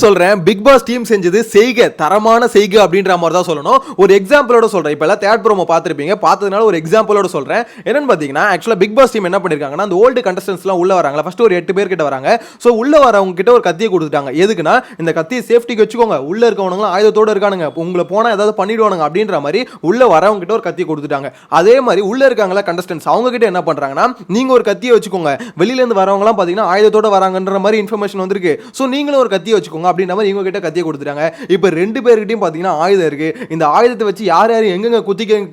சொல்றேன், big pass team செஞ்சது செய்க தரமான செய்க அப்படின்ற மாதிரி தான் சொல்லணும். ஒரு எக்ஸாம்பிளோட சொல்றேன். இப்ப எல்லாம் தேர்ட் ப்ரோமோ பார்த்திருப்பீங்க. பார்த்ததுனால ஒரு எக்ஸாம்பிளோட சொல்றேன். என்னன்னு பாத்தீங்கன்னா, ஆக்சுவலா பிக் பாஸ் டீம் என்ன பண்ணிருக்காங்கன்னா, அந்த ஓல்டு கண்டஸ்டன்ட்ஸ்லாம் உள்ள வராங்களா, ஃபர்ஸ்ட் ஒரு 8 பேர் கிட்ட வராங்க. சோ உள்ள வரவங்க கிட்ட ஒரு கத்தியை கொடுத்துட்டாங்க. எதுக்குன்னா, இந்த கத்தியை சேஃப்டிக்கு வச்சுக்கோங்க, உள்ள இருக்கவனுங்க ஆயுதத்தோட இருக்கானுங்க, உங்களை போனா ஏதாவது பண்ணிடுவானுங்க அப்படின்ற மாதிரி உள்ள வரவங்க கிட்ட ஒரு கத்தியை கொடுத்துட்டாங்க. அதே மாதிரி உள்ள இருக்காங்களா கண்டஸ்டன்ட்ஸ், அவங்க கிட்ட என்ன பண்றாங்கன்னா, நீங்க ஒரு கத்தியை வச்சுக்கோங்க, வெளியில இருந்து வரவங்க எல்லாம் பாத்தீங்கன்னா ஆயுதத்தோட வராங்கன்ற மாதிரி இன்ஃபர்மேஷன் வந்திருக்கு. சோ நீங்களும் ஒரு கத்தியை வச்சுக்கோங்க அப்படின்ற மாதிரி இவங்க கிட்ட கத்தியை கொடுத்துட்டாங்க. இப்போ 2 பேர்கிட்டயும் பாத்தீங்கன்னா ஆயுதம் இருக்கு. இந்த ஆயுதத்தை வச்சு யார் யார் எங்கெங்க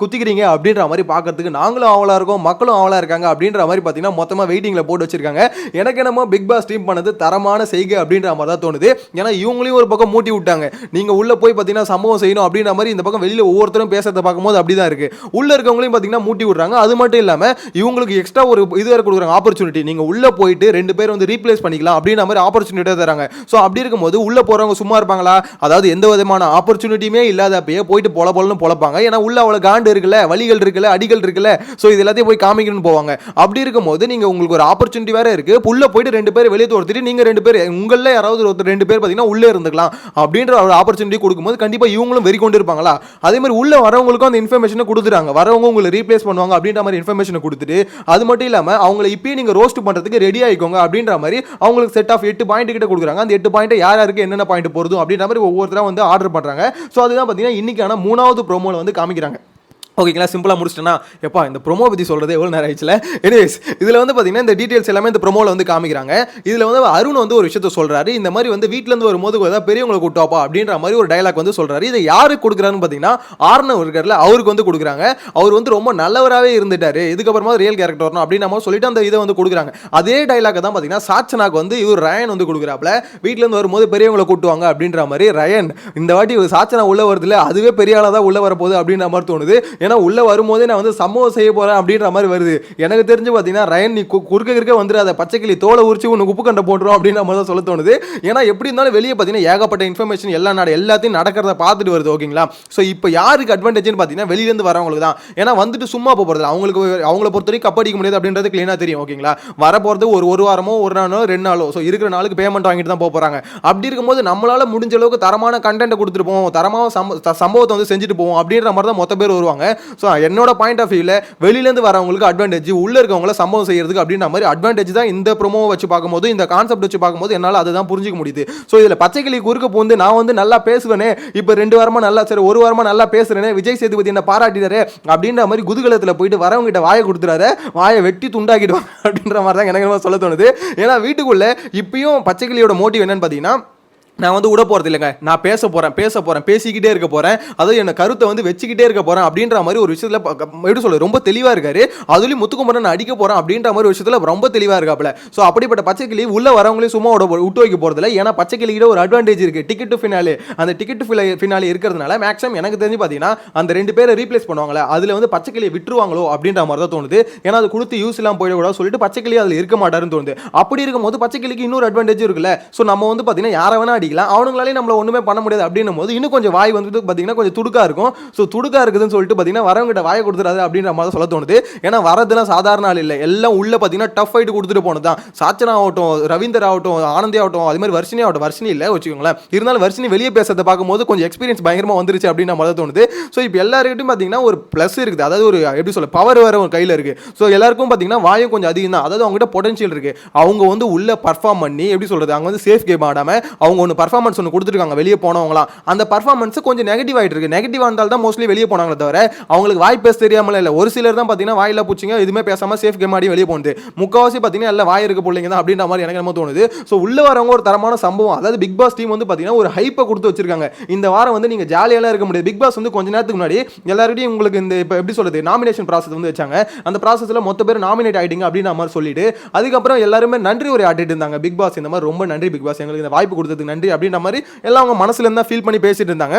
குத்திக்கிறீங்க அப்படின்ற மாதிரி பார்க்கிறதுக்கு நாங்களும் ஆவலா இருக்கோம், மக்களும் ஆவலா இருக்காங்க அப்படின்ற மாதிரி பாத்தீங்கன்னா மொத்தமா வெயிட்டிங்ல போட்டு வச்சிருக்காங்க. எனக்கு என்னமோ பிக் பாஸ் டீம் பண்ணது தரமான செய்கை அப்படின்ற மாதிரி தான் தோணுது. ஏன்னா இவங்களையும் ஒரு பக்கம் மூட்டி விட்டாங்க, நீங்க உள்ள போய் பாத்தீங்கன்னா சம்பவம் செய்யணும் அப்படின்ற மாதிரி. இந்த பக்கம் வெளியில ஒவ்வொருத்தரும் பேசுறத பார்க்கும்போது அப்படிதான் இருக்கு. உள்ள இருக்கவங்களையும் பாத்தீங்கன்னா மூட்டி விடுறாங்க. அது மட்டும் இல்லாம இவங்களுக்கு எக்ஸ்ட்ரா ஒரு இது வேற கொடுக்குறாங்க, ஆப்பர்ச்சுனிட்டி. நீங்க உள்ள போயிட்டு 2 பேர் வந்து ரீப்ளேஸ் பண்ணிக்கலாம் அப்படின்ற மாதிரி ஆப்பர்ச்சுனிட்டி தராங்க. சோ அப்படி இருக்கும்போது உள்ள போறவங்க சும்மா இருப்பாங்களா? அதாவது எந்த விதமான ஆப்பர்ச்சுனிட்டியுமே இல்லாதப்பயே போயிட்டு பொலன்னு பொழப்பாங்க. ஏன்னா உள்ள அவ்வளவு காண்டு இருக்குல்ல, வலிகள் இருக்குல்ல, அடிகள் இருக்குல்ல. சோ இது எல்லாத்தையும் போய் காமிக்கணும்னு போவாங்க. அப்படி இருக்கும்போது நீங்க உங்களுக்கு ஒரு ஆப்பர்ச்சுனிட்டி வேற இருக்கு. உள்ள போயிட்டு 2 பேர் வெளியே தோர்த்துட்டு நீங்க 2 பேர் உங்கள யாராவது ஒருத்தர் 2 பேர் பாத்தீங்கன்னா உள்ள இருந்துக்கலாம் அப்படின்ற ஒரு ஆப்பர்ச்சுனிட்டி கொடுக்கும்போது கண்டிப்பா இவங்களும் வெறி கொண்டு இருப்பாங்களா? அதே மாதிரி உள்ள வரவங்களுக்கும் அந்த இன்ஃபர்மேஷனை கொடுத்துறாங்க. வரவங்க உங்களை ரீப்ளேஸ் பண்ணுவாங்க அப்படின்ற மாதிரி இன்ஃபர்மேஷனை கொடுத்துட்டு, அது மட்டும் இல்லாம அவங்களை இப்பயே நீங்க ரோஸ்ட் பண்றதுக்கு ரெடி ஆயிக்கோங்க அப்படின்ற மாதிரி அவங்களுக்கு செட் ஆஃப் 8 பாயிண்ட் கிட்ட கொடுக்குறாங்க. அந்த 8 பாயிண்ட் யார் யாருக்கு என்னென்ன பாயிண்ட் போறதும் அப்படின்ற மாதிரி ஒவ்வொருத்தரா வந்து ஆர்டர் பண்றாங்க. சோ அதுதான் பாத்தீங்கன்னா இன்னைக்கான 3வது ப்ரோமோல வந்து காமிக்கிறாங்க. ஓகேங்களா, சிம்பிளா முடிச்சிட்டேன்னா, எப்பா இந்த ப்ரோமோ பத்தி சொல்றது எவ்வளவு நேரம் ஆயிடுச்சுல. எனிவேஸ், இதுல வந்து பாத்தீங்கன்னா இந்த டீடைல்ஸ் எல்லாமே இந்த ப்ரோமோல வந்து காமிக்கிறாங்க. இதுல வந்து அருண் வந்து ஒரு விஷயத்த சொல்றாரு. இந்த மாதிரி வந்து வீட்ல இருந்து வரும்போது ஏதாவது பெரியவங்களை கூட்டுவாப்பா அப்படின்ற மாதிரி ஒரு டயலாக் வந்து சொல்றாரு. இதை யாருக்கு கொடுக்குறாருன்னு பாத்தீங்கன்னா ஆர்னவ் இருக்கார்ல, அவருக்கு வந்து கொடுக்குறாங்க. அவர் வந்து ரொம்ப நல்லவராகவே இருந்துட்டாரு, இதுக்கப்புறமா ரியல் கேரக்டர் வரணும் அப்படின்னு நம்ம சொல்லிட்டு அந்த இதை வந்து கொடுக்குறாங்க. அதே டயலாக் தான் பாத்தீங்கன்னா சாச்சனாக்கு வந்து இவர் ரயன் வந்து கொடுக்குறாப்ல, வீட்ல இருந்து வரும்போது பெரியவங்களை கூட்டுவாங்க அப்படின்ற மாதிரி. ரயன் இந்த வாட்டி சாச்சனா உள்ள வருதுல, அதுவே பெரிய ஆளா தான் உள்ள வரப்போகுது அப்படின்ற மாதிரி தோணுது. ஏன்னா உள்ள வரும்போதே நான் வந்து சம்பவம் செய்ய போறேன் அப்படின்ற மாதிரி வருது. எனக்கு தெரிஞ்சு பாத்தீங்கன்னா ரயன் நீ குறுக்க வந்துடாத, பச்சைக்கிளி தோலை உரிச்சு உனக்கு உப்பு கண்ட போட்டுரும் அப்படின்ற மாதிரி தான் சொல்ல தோணுது. ஏன்னா எப்படி இருந்தாலும் வெளியே பாத்தீங்கன்னா ஏகப்பட்ட இன்ஃபர்மேஷன் எல்லாத்தையும் நடக்கிறத பார்த்துட்டு வருது. ஓகேங்களா, ஸோ இப்போ யாருக்கு அட்வான்டேஜ்னு பாத்தீங்கன்னா வெளியில இருந்து வரவங்களுக்கு தான். ஏன்னா வந்துட்டு சும்மா போறது அவங்களுக்கு, அவங்கள பொறுத்தவரைக்கும் கப்படிக்க முடியாது அப்படின்றது கிளீனா தெரியும். ஓகேங்களா, வர போறது ஒரு வாரமோ ஒரு நாளோ 2 நாளோ, ஸோ இருக்கிற நாளுக்கு பேமெண்ட் வாங்கிட்டு தான் போறாங்க. அப்படி இருக்கும்போது நம்மளால முடிஞ்ச அளவுக்கு தரமான கண்டென்ட் கொடுத்துட்டு போவோம், தரமான சம்பவத்தை வந்து செஞ்சுட்டு போவோம் அப்படின்ற மாதிரி தான் மொத்த பேர் வருவாங்க. ஸோ என்னோட பாயிண்ட் ஆஃப் வியூல வெளியிலேருந்து வரவங்களுக்கு அட்வான்டேஜ், உள்ள இருக்கவங்கள சம்பவம் செய்யறதுக்கு அப்படின்ற மாதிரி அட்வான்டேஜ் தான் இந்த ப்ரோமோவை வச்சு பார்க்கும்போது, இந்த கான்செப்ட் வச்சு பார்க்கும்போது என்னால் அதுதான் புரிஞ்சிக்க முடியுது. ஸோ இதில் பச்சைக்கிளி குறுக்க போந்து நான் வந்து நல்லா பேசுவேனே, இப்போ 2 வாரமா நல்லா, சரி 1 வாரமா நல்லா பேசுறேனே, விஜய் சேதுபதி என்ன பாராட்டினாரு அப்படின்ற மாதிரி குதூகலத்தில் போயிட்டு வரவங்க கிட்ட வாயை கொடுத்துறாரு, வாயை வெட்டி துண்டாக்கிடுவாங்க அப்படின்ற மாதிரி தான் எனக்கு சொல்ல தோணுது. ஏன்னா வீட்டுக்குள்ள இப்பயும் பச்சைக்கிளியோட மோட்டிவ் என்னன்னு பார்த்தீங்கன்னா, நான் வந்து விட போறது இல்லைங்க, நான் பேச போறேன் பேசிக்கிட்டே இருக்க போறேன், அதாவது என்ன கருத்தை வந்து வச்சுக்கிட்டே இருக்க போறேன் அப்படின்ற மாதிரி ஒரு விஷயத்துல எப்படி சொல்ல ரொம்ப தெளிவா இருக்காரு. அதுலயும் முத்துக்குமரன் நான் அடிக்க போறேன் அப்படின்ற மாதிரி ஒரு விஷயத்துல ரொம்ப தெளிவா இருக்காப்ல. ஸோ அப்படிப்பட்ட பச்சைக்கிளி உள்ள வரவங்களையும் சும்மா விட்டு வைக்க போறது இல்லை. ஏன்னா பச்சைக்கிளிக்கிட்ட ஒரு அட்வான்டேஜ் இருக்கு, டிக்கெட் டு ஃபினாலே. அந்த டிக்கெட் டு ஃபினாலே இருக்கிறதுனால மேக்ஸிமம் எனக்கு தெரிஞ்சு பார்த்தீங்கன்னா அந்த 2 பேரை ரீப்ளேஸ் பண்ணுவாங்களே, அதுல வந்து பச்சைக்கிளியை விட்டுருவாங்களோ அப்படின்ற மாதிரி தான் தோணுது. ஏன்னா அது கொடுத்து யூஸ் எல்லாம் போயிடக்கூடாது சொல்லிட்டு பச்சைக்கிளி அதுல இருக்க மாட்டாருன்னு தோணுது. அப்படி இருக்கும்போது பச்சைக்கிளிக்கு இன்னொரு அட்வான்டேஜ் இருக்குல்ல. ஸோ நம்ம வந்து பார்த்தீங்கன்னா யாரை வேணா அடிக்கலாம், அவனுங்களாலே நம்மள ஒண்ணுமே பண்ண முடியாது அப்படின்னும் போது இன்னும் கொஞ்சம் வாய் வந்து பாத்தீங்கன்னா கொஞ்சம் துடுக்கா இருக்கும். சோ துடுக்கா இருக்குதுன்னு சொல்லிட்டு பாத்தீங்கன்னா வரவங்கிட்ட வாயை கொடுத்துறாது அப்படின்ற மாதிரி சொல்ல தோணுது. ஏன்னா வரதெல்லாம் சாதாரண ஆள் இல்லை, எல்லாம் உள்ள பாத்தீங்கன்னா டஃப் ஃபைட் கொடுத்துட்டு போனதுதான். சாச்சனா ஆகட்டும், ரவீந்தர் ஆகட்டும், ஆனந்தி ஆகட்டும், அது மாதிரி வர்ஷினி ஆகட்டும், வர்ஷினி இல்லை வச்சுக்கோங்களேன், இருந்தாலும் வர்ஷினி வெளியே பேசுறதை பார்க்கும்போது கொஞ்சம் எக்ஸ்பீரியன்ஸ் பயங்கரமா வந்துருச்சு அப்படின்ற மாதிரி தோணுது. ஸோ இப்போ எல்லாருக்கிட்டும் பாத்தீங்கன்னா ஒரு பிளஸ் இருக்குது, அதாவது ஒரு எப்படி சொல்ல பவர் வேற ஒரு கையில இருக்கு. ஸோ எல்லாருக்கும் பாத்தீங்கன்னா வாயும் கொஞ்சம் அதிகம் தான், அதாவது அவங்ககிட்ட பொட்டன்ஷியல் இருக்கு. அவங்க வந்து உள்ள பர்ஃபார்ம் பண்ணி எப்படி சொல்றது, அவங்க வந்து சேஃப் கேம் ஆடாம அவங்க ஒன்று பர்ஃபார்மன்ஸ் ஒன்று கொடுத்துருக்காங்க வெளியே போனவங்களாம். அந்த பர்ஃபார்மன்ஸ் கொஞ்சம் நெகட்டிவ் ஆயிட்டு இருக்கு. நெகட்டிவ் ஆனால தான் மோஸ்ட்லி வெளியே போனாங்களே தவிர அவங்களுக்கு வாய் பேச தெரியாமல இல்ல. ஒரு சிலர் தான் பாத்தீங்கன்னா வாயில பூச்சிங்க எதுவுமே பேசாம சேஃப் கேம் ஆடி வெளியே போனது. முக்காவாசி பாத்தீங்கன்னா எல்லாம் வாய் இருக்க பிள்ளைங்க தான் அப்படின்ற மாதிரி எனக்கு என்ன தோணுது. ஸோ உள்ள வரவங்க ஒரு தரமான சம்பவம், அதாவது பிக் பாஸ் டீம் வந்து பாத்தீங்கன்னா ஒரு ஹைப்பை கொடுத்து வச்சிருக்காங்க. இந்த வாரம் வந்து நீங்க ஜாலியெல்லாம் இருக்க முடியாது. பிக் பாஸ் வந்து கொஞ்ச நேரத்துக்கு முன்னாடி எல்லாருடையும் உங்களுக்கு இந்த இப்போ எப்படி சொல்றது நாமினேஷன் ப்ராசஸ் வந்து வச்சாங்க. அந்த ப்ராசஸ்ல மொத்த பேர் நாமினேட் ஆயிட்டீங்க அப்படின்ற மாதிரி சொல்லிட்டு அதுக்கப்புறம் எல்லாருமே நன்றி ஒரு ஆட்டிட்டு இருந்தாங்க. பிக் பாஸ் இந்த மாதிரி ரொம்ப நன்றி பிக் பாஸ், எங்களுக்கு இந்த வாய்ப்பு கொடுத்ததுக்கு நன்றி அப்படின்ற மாதிரி எல்லாம் அவங்க மனசுல இருந்தா ஃபீல் பண்ணி பேசிட்டு இருந்தாங்க.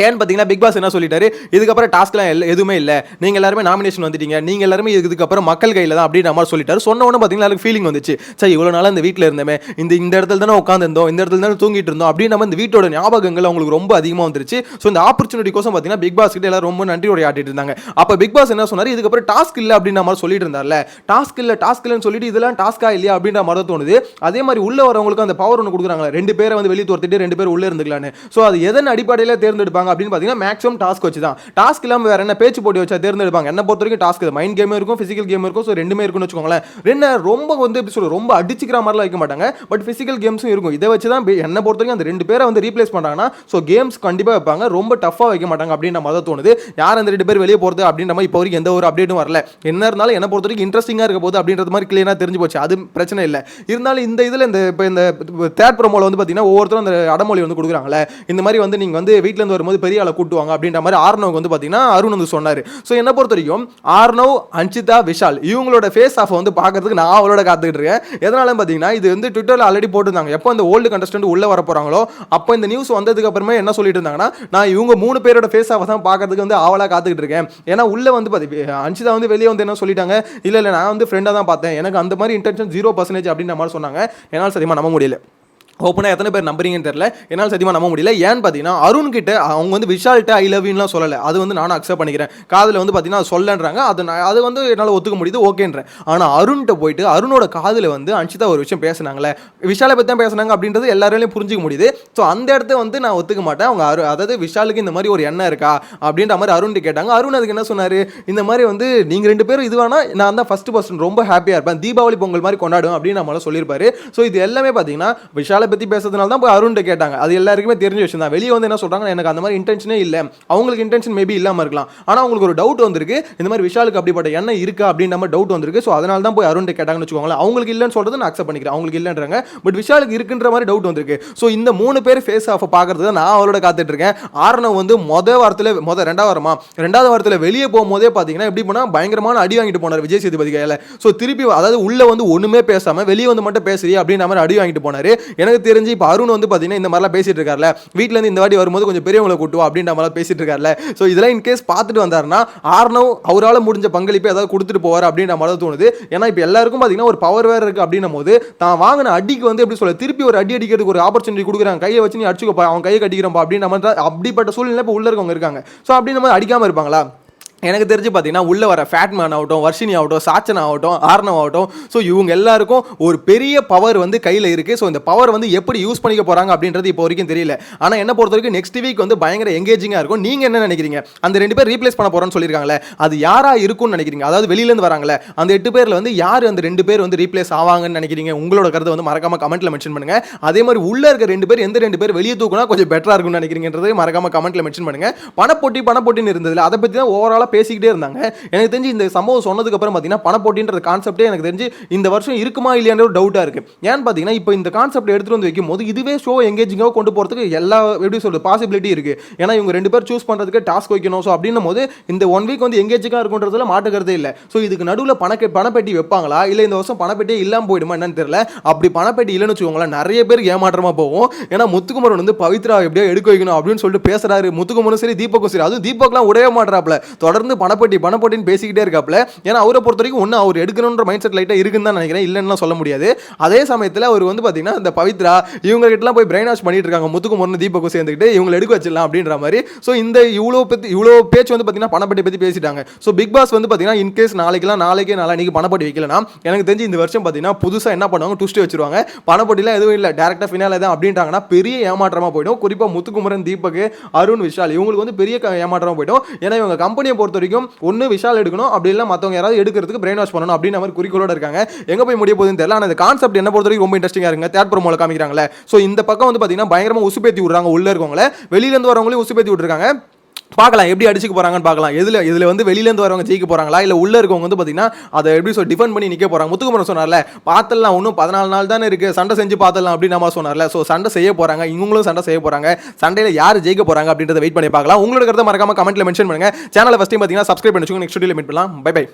ஏன்னு பார்த்தீங்கன்னா பிக் பாஸ் என்ன சொல்லிட்டாரு, இதுக்கப்புறம் டாஸ்க்லாம் எதுவுமே இல்லை, நீங்கள் எல்லாருமே நாமினேஷன் வந்துட்டீங்க, நீங்கள் எல்லாருமே இதுக்கப்புறம் மக்கள் கையில் தான் அப்படின்ற மாதிரி சொல்லிட்டாரு. சொன்ன உடனே பார்த்தீங்கன்னா எனக்கு ஃபீலிங் வந்துச்சு, சரி இவ்வளோ நாளாக இந்த வீட்டில் இருந்தோமே, இந்த இடத்துல தானே உட்காந்துருந்தோம், இந்த இடத்துல தானே தூங்கிட்டு இருந்தோம் அப்படின்னு நம்ம இந்த வீட்டோட ஞாபகங்கள் அவங்களுக்கு ரொம்ப அதிகமாக வந்துருச்சு. ஸோ இந்த ஆப்பர்ச்சுனிட்டி கோசம் பார்த்தீங்கன்னா பிக் பாஸ் கிட்ட எல்லாரும் ரொம்ப நன்றி ஆட்டிட்டு இருந்தாங்க. அப்போ பிக் பாஸ் என்ன சொன்னார், இதுக்கப்புறம் டாஸ்க் இல்லை அப்படின்ற மாதிரி சொல்லிட்டு இருந்தார்ல, டாஸ்க் இல்லைன்னு சொல்லிட்டு இதெல்லாம் டாஸ்கா இல்லையா அப்படின்ற மாதிரி தான் தோணுது. அதே மாதிரி உள்ள வரவங்களுக்கு அந்த பவர் ஒன்று கொடுக்குறாங்க, 2 பேரை வந்து வெளியே துரத்திட்டு 2 பேர் உள்ள இருந்துக்கலான்னு. ஸோ அது எதன் அடிப்படையில் தேர்ந்தெடுப்பாங்க அப்படின்னு பார்த்தீங்கன்னா மேக்ஸிமம் டாஸ்க் வச்சு தான். டாஸ்க் இல்லாம வேற என்ன பேச்சு போட்டி வச்சா தேர்ந்தெடுப்பாங்க. என்ன பொறுத்த வரைக்கும் டாஸ்க் மைண்ட் கேம் இருக்கும், பிசிக்கல் கேம் இருக்கும். ஸோ ரெண்டுமே இருக்குன்னு வச்சுக்கோங்களேன். என்ன ரொம்ப வந்து எப்படி சொல்ற ரொம்ப அடிச்சுக்கிற மாதிரிலாம் வைக்க மாட்டாங்க, பட் பிசிக்கல் கேம்ஸும் இருக்கும். இதை வச்சு தான் என்ன பொறுத்த வரைக்கும் அந்த 2 பேரை வந்து ரீப்ளேஸ் பண்றாங்கன்னா ஸோ கேம்ஸ் கண்டிப்பாக வைப்பாங்க, ரொம்ப டஃபாக வைக்க மாட்டாங்க அப்படின்ற மாதிரி தான் தோணுது. யார் அந்த 2 பேர் வெளியே போகிறது அப்படின்ற மாதிரி இப்போ வரைக்கும் எந்த ஒரு அப்டேட்டும் வரல. என்ன இருந்தாலும் என்ன பொறுத்த வரைக்கும் இன்ட்ரெஸ்டிங்காக இருக்க போகுது அப்படின்றது மாதிரி கிளியராக தெரிஞ்சு போச்சு, அது பிரச்சனை இல்லை. இருந்தாலும் இந்த இதில் இந்த தேர்ட் ப்ரோமோல வந்து பார்த்தீங்கன்னா ஒவ்வொருத்தரும் அந்த அடமொழி வந்து கொடுக்குறாங்களே, இந்த மாதிரி வந்து நீங்கள் வந்து வீட்டில் இருந்து வரும்போது பெரிய ஆளை கூட்டுவாங்க அப்படின்ற மாதிரி ஆர்னவ் வந்து பார்த்தீங்கன்னா அருண் வந்து சொன்னார். ஸோ என்ன பொறுத்த வரைக்கும் ஆர்னவ், அன்ஷிதா, விஷால் இவங்களோட ஃபேஸ் ஆஃப் வந்து பார்க்கறதுக்கு நான் அவளோட காத்துக்கிட்டு இருக்கேன். எதனால பார்த்தீங்கன்னா இது வந்து ட்விட்டரில் ஆல்ரெடி போட்டுருந்தாங்க, எப்போ இந்த ஓல்டு கண்டஸ்டன்ட் உள்ள வர போகிறாங்களோ அப்போ இந்த நியூஸ் வந்ததுக்கு அப்புறமே என்ன சொல்லிட்டு இருந்தாங்கன்னா, நான் இவங்க 3 பேரோட ஃபேஸ் ஆஃப் தான் பார்க்கறதுக்கு வந்து ஆவலாக காத்துக்கிட்டு இருக்கேன். ஏன்னா உள்ள வந்து அன்ஷிதா வந்து வெளியே வந்து என்ன சொல்லிட்டாங்க, இல்லை நான் வந்து ஃப்ரெண்டாக தான் பார்த்தேன், எனக்கு அந்த மாதிரி இன்டென்ஷன் 0% அப்படின்ற மாதிரி சொன்னாங்க. என்னால் சத்தியமாக நம்ப முடியல. ஓப்பனாக எத்தனை பேர் நம்புறீங்கன்னு தெரியல, என்னால் சத்தியமாக நம்ப முடியல. ஏன்னு பார்த்தீங்கன்னா அருண் கிட்ட அவங்க வந்து விஷால்கிட்ட ஐ லவ் யூன்லாம் சொல்லலை, அது வந்து நானும் அக்செப்ட் பண்ணிக்கிறேன். காதில் வந்து பார்த்தீங்கன்னா அது சொல்லன்றாங்க, அது வந்து என்னால் ஒத்துக்க முடியுது, ஓகேன்றேன். ஆனால் அருண்கிட்ட போயிட்டு அருணோட காதில் வந்து அன்ஷிதா ஒரு விஷயம் பேசுனாங்களே, விஷாலை பற்றி தான் பேசுனாங்க அப்படின்றது எல்லாராலையும் புரிஞ்சிக்க முடியுது. ஸோ அந்த இடத்த வந்து நான் ஒத்துக்க மாட்டேன். அவங்க அதாவது விஷாலுக்கு இந்த மாதிரி ஒரு எண்ணம் இருக்கா அப்படின்ற மாதிரி அருண்கிட்ட கேட்டாங்க. அருண் அதுக்கு என்ன சொன்னார், இந்த மாதிரி வந்து நீங்கள் 2 பேரும் இதுவானா நான் தான் ஃபர்ஸ்ட் பர்சன், ரொம்ப ஹாப்பியாக இருப்பேன், தீபாவளி பொங்கல் மாதிரி கொண்டாடுவேன் அப்படின்னு நம்மளால சொல்லியிருப்பாரு. ஸோ இது எல்லாமே பார்த்தீங்கன்னா விஷாலை பற்றி பேசுறதுனால தான் போய் அருண்கிட்ட கேட்டாங்க. அது எல்லாருக்குமே தெரிஞ்ச விஷயம் தான். வெளியே வந்து என்ன சொல்றாங்க, எனக்கு அந்த மாதிரி இன்டென்ஷனே இல்லை, அவங்களுக்கு இன்டென்ஷன் மேபி இல்லாமல் இருக்கலாம், ஆனால் அவங்களுக்கு ஒரு டவுட் வந்திருக்கு, இந்த மாதிரி விஷாலுக்கு அப்படிப்பட்ட எண்ணம் இருக்கா அப்படின்ற மாதிரி டவுட் வந்திருக்கு. ஸோ அதனால தான் போய் அருண்கிட்ட கேட்டாங்கன்னு வச்சுக்கோங்களேன். அவங்களுக்கு இல்லைன்னு சொல்றது நான் அக்செப்ட் பண்ணிக்கிறேன், அவங்களுக்கு இல்லைன்றாங்க, பட் விஷாலுக்கு இருக்குன்ற மாதிரி டவுட் வந்திருக்கு. ஸோ இந்த 3 பேர் ஃபேஸ் ஆஃப் பார்க்கறது நான் அவரோட காத்துட்டு இருக்கேன். ஆர்னவ் வந்து ரெண்டாவது வாரத்தில் வெளியே போகும்போதே பார்த்தீங்கன்னா எப்படி போனால் பயங்கரமான அடி வாங்கிட்டு போனார் விஜய் சேதுபதி கையில். ஸோ திருப்பி அதாவது உள்ள வந்து ஒன்றுமே பேசாமல் வெளியே வந்து மட்டும் பேசுறியா அப்படின்ற மாதிரி அடி வாங்கிட்டு போனார். எனக்கு தெரிஞ்சு இப்போ அருண் வந்து பார்த்தீங்கன்னா இந்த மாதிரிலாம் பேசிட்டு இருக்காருல, வீட்டிலேருந்து இந்த வாட்டி வரும்போது கொஞ்சம் பெரியவங்களை கூட்டுவா அப்படின்ற மாதிரிலாம் பேசிட்டு இருக்காருல. ஸோ இதெல்லாம் இன்கேஸ் பார்த்துட்டு வந்தாருன்னா ஆர்னவ் அவரால் முடிஞ்ச பங்களிப்பு ஏதாவது கொடுத்துட்டு போவார் அப்படின்ற மாதிரி தோணுது. ஏன்னா இப்போ எல்லாருக்கும் பார்த்தீங்கன்னா ஒரு பவர் வேறு இருக்குது அப்படின்னும் போது தான் வாங்கின அடிக்கு வந்து எப்படி சொல்ல திருப்பி ஒரு அடி அடிக்கிறதுக்கு ஒரு ஆப்பர்ச்சுனிட்டி கொடுக்குறாங்க, கையை வச்சு நீ அடிச்சுக்கோப்பா, அவன் கையை கட்டிக்கிறப்பா அப்படின்ற மாதிரி அப்படிப்பட்ட சூழ்நிலை இப்போ உள்ள இருக்கவங்க இருக்காங்க. ஸோ அப்படின்ற மாதிரி அடிக்காமல் இருப்பாங்களா? எனக்கு தெரிஞ்சு பார்த்தீங்கன்னா உள்ள வர ஃபேட்மேன் ஆகட்டும், வர்ஷினி ஆகட்டும், சாச்சன் ஆகட்டும், ஆர்னவ் ஆகட்டும், ஸோ இவங்க எல்லாருக்கும் ஒரு பெரிய பவர் வந்து கையில் இருக்குது. ஸோ இந்த பவர் வந்து எப்படி யூஸ் பண்ணிக்க போகிறாங்க அப்படின்றது இப்போ வரைக்கும் தெரியல. ஆனால் என்ன பொறுத்த வரைக்கும் நெக்ஸ்ட் வீக் வந்து பயங்கர எங்கேஜிங்காக இருக்கும். நீங்கள் என்ன நினைக்கிறீங்க? அந்த 2 பேர் ரீப்ளேஸ் பண்ண போகிறோன்னு சொல்லியிருக்காங்களே, அது யாராக இருக்கும்னு நினைக்கிறீங்க? அதாவது வெளியிலேருந்து வராங்களே அந்த 8 பேரில் வந்து யார் அந்த 2 பேர் வந்து ரீப்ளேஸ் ஆவாங்கன்னு நினைக்கிறீங்க? உங்களோட கருத்தை வந்து மறக்காம கமெண்ட்டில் மென்ஷன் பண்ணுங்கள். அதே மாதிரி உள்ள இருக்க 2 பேர் எந்த 2 பேர் வெளியே தூக்குனா கொஞ்சம் பெட்டராக இருக்கும்னு நினைக்கிறீங்கன்றதை மறக்காம கமெண்ட்டில் மென்ஷன் பண்ணுங்கள். பணப்போட்டின்னு இருந்ததில்ல, அதை பற்றி தான் ஓவராலாக பேசிக்கிட்டே இருந்தாங்க. எனக்கு தெரிஞ்சு இந்த சம்பவம் சொன்னதுக்கு அப்புறம் பார்த்தீங்கன்னா பணப்போட்டின்ற கான்செப்டே எனக்கு தெரிஞ்சு இந்த வருஷம் இருக்குமா இல்லையான்ற ஒரு டவுட்டாக இருக்கு. ஏன்னு பார்த்தீங்கன்னா இப்போ இந்த கான்செப்ட் எடுத்துட்டு வந்து வைக்கும் போது இதுவே ஷோ எங்கேஜிங்காக கொண்டு போகிறதுக்கு எல்லா எப்படி சொல்றது பாசிபிலிட்டி இருக்கு. ஏன்னா இவங்க 2 பேர் சூஸ் பண்ணுறதுக்கு டாஸ்க் வைக்கணும். ஸோ அப்படின்னும் போது இந்த 1 வீக் வந்து எங்கேஜிங்காக இருக்குன்றதுல மாட்டுக்கிறதே இல்லை. ஸோ இதுக்கு நடுவில் பணப்பெட்டி வைப்பாங்களா இல்லை இந்த வருஷம் பணப்பெட்டியே இல்லாமல் போயிடுமா என்னன்னு தெரியல. அப்படி பணப்பெட்டி இல்லைன்னு வச்சுக்கோங்களேன் நிறைய பேர் ஏமாற்றமாக போகும். ஏன்னா முத்துக்குமரன் வந்து பவித்ரா எப்படியோ எடுக்க வைக்கணும் அப்படின்னு சொல்லிட்டு பேசுறாரு. முத்துக்குமரனும் சரி தீபக்கும் சரி, அதுவும் தீபக்லாம் உடைய மாட்டாப்ல, தொடர்ந்து பணப்பெட்டி பேசிக்கிட்டே இருக்காப்ல. ஏன்னா அவரை பொறுத்த வரைக்கும் ஒன்று அவர் எடுக்கணுன்ற மைண்ட் செட் லைட்டாக இருக்குன்னு தான் நினைக்கிறேன், இல்லைன்னு சொல்ல முடியாது. அதே சமயத்தில் அவர் வந்து பார்த்தீங்கன்னா இந்த பவித்ரா இவங்க கிட்டலாம் போய் பிரெயின் வாஷ் பண்ணிட்டு இருக்காங்க, முத்துக்குமரன் தீபக்கும் சேர்ந்துக்கிட்டு இவங்களை எடுக்க வச்சிடலாம் அப்படின்ற மாதிரி. ஸோ இந்த இவ்வளோ பேச்சு வந்து பார்த்தீங்கன்னா பணப்பட்டி பற்றி பேசிட்டாங்க. ஸோ பிக் பாஸ் வந்து பார்த்தீங்கன்னா இன்கேஸ் நாளைக்கு பணப்பட்டி வைக்கலனா எனக்கு தெரிஞ்சு இந்த வருஷம் பார்த்தீங்கன்னா புதுசாக என்ன பண்ணுவாங்க, ட்விஸ்ட் வச்சிருவாங்க. பணப்பட்டிலாம் எதுவும் இல்லை, டேரக்டாக ஃபினாலே தான் அப்படின்ட்டாங்கன்னா பெரிய ஏமாற்றமாக போயிடும். குறிப்பாக முத்துக்குமரன், தீபக், அருண், விஷால் இவங்களுக்கு வந்து பெரிய ஏமாற்றமாக போயிடும். ஏன்னா இவங்க கம்பெனியை பொறுத்த வரைக்கும் ஒன்று விஷால் எடுக்கணும், அப்படி இல்லை மற்றவங்க யாராவது எடுக்கிறதுக்கு பிரெயின் வாஷ் பண்ணணும் அப்படின்ற மாதிரி குறிக்கோளோட இருக்காங்க. எங்க போய் முடிய போகுதுன்னு தெரியல. ஆனால் இந்த கான்செப்ட் என்ன பொறுத்த வரைக்கும் ரொம்ப இன்ட்ரெஸ்டிங்காக இருக்குங்க. தேர்ட் ப்ரோமோல காமிக்கிறாங்களே, ஸோ இந்த பக்கம் வந்து பார்த்தீங்கன்னா பயங்கரமா உசுப்பேத்தி விடுறாங்க, உள்ள இருக்கவங்கள வெளியிலேருந்து வரவங்களையும் உசுப்பேத்தி விட்டுருக்காங்க. பார்க்கலாம் எப்படி அடிச்சுக்க போறாங்கன்னு பார்க்கலாம். இதுல வந்து வெளியிலேருந்து வரவங்க ஜெயிக்க போறாங்களா இல்லை உள்ள இருக்கவங்க வந்து பார்த்தீங்கன்னா அதை எப்படி சொல்லி டிஃபெண்ட் பண்ணி நிற்க போறாங்க. முத்துக்குமரன் சொன்னார்ல, பார்த்தலாம் இன்னும் 14 நாள் தானே இருக்கு, சண்டை செஞ்சு பார்த்தலாம் அப்படின்னு நம்ம சொன்னார்ல. ஸோ சண்டை செய்ய போறாங்க, இவங்களும் சண்டை செய்ய போறாங்க. சண்டையில் யார் ஜெயிக்க போறாங்க அப்படின்றத வெயிட் பண்ணி பார்க்கலாம். உங்களோட கருத்தை மறக்காம கமெண்ட்ல மென்ஷன் பண்ணுங்க. சேனலை ஃபர்ஸ்ட் டைம் பார்த்தீங்கன்னா சப்ஸ்கிரைப் பண்ணி வச்சுக்கோங்க. நெக்ஸ்ட் வீடியோல மீட் பண்ணலாம். Bye by.